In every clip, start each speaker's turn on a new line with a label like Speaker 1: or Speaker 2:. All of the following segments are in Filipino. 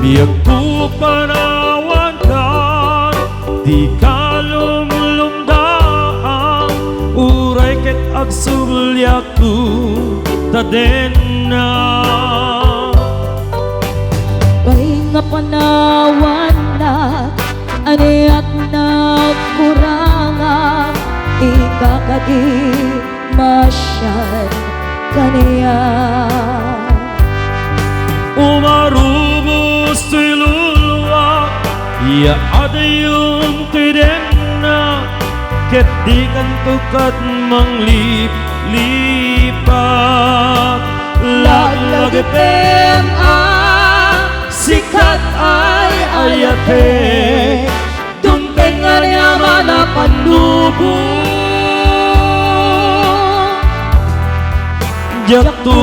Speaker 1: Iyagtu panawan ka, di ka lumulumdaan, uray ket agsulyak tu taden na.
Speaker 2: Bay nga panawan na, aniat na kurangan, ikakadi masyad kaniya.
Speaker 1: Umarubos to'y luluwa, iya ada yung tidena, ket di kan tukat manglip-lipat. Laglag PMA, sikat ay ayate, dumpeng nga niya manapanubo. Jaktu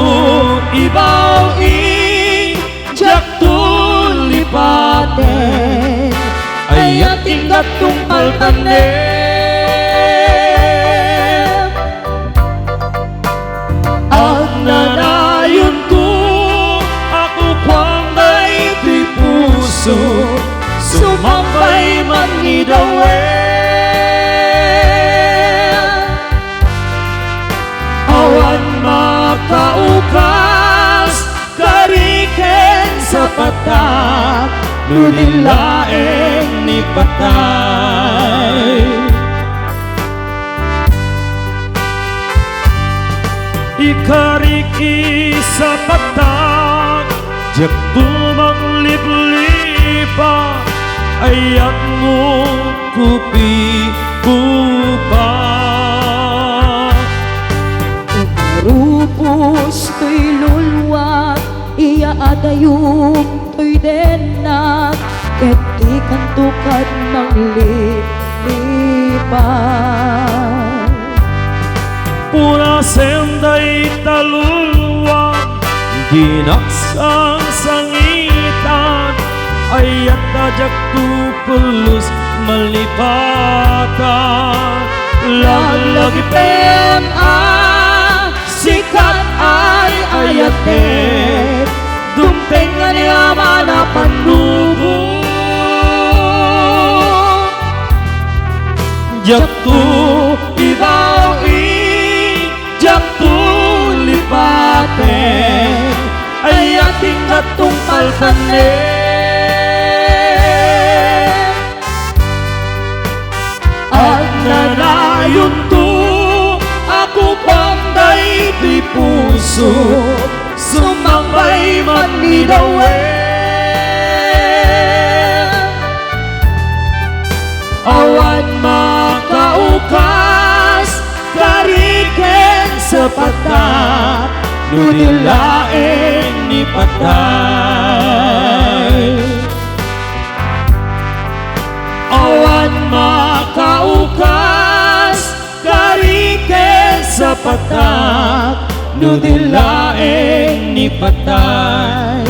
Speaker 1: ibaw jaktu lipaten, ay tingkat tumpal tanem. Ang nanayon ko, ako kwang may di puso, sumambay man ni dawen. Awan makaukas, kariken sa patak, nudilaeng ni patay. Ikariki sa patak, jak tumang liplipa, ayat mo kupi-kupa.
Speaker 2: Umarupos to'y luluwa, iya adayong to'y denat, ket di kan tukad manglip-lipat.
Speaker 1: Puna senday talulwa, dinaksang sangitan, ayat ajak tu pulus malipatan. Lalagi PMA, sikat ay ayate, dumpeng nga niya manapanubo. Jaktu ibaw jaktu lipaten, ay ating natumpal tanem. At nanayon to, ako panday di puso, sumambay man ni dawen. Awan makaukas, kariken sa patak, nudilaeng ni patay. Awan makaukas, kariken sa patak, nudilaeng ni patay.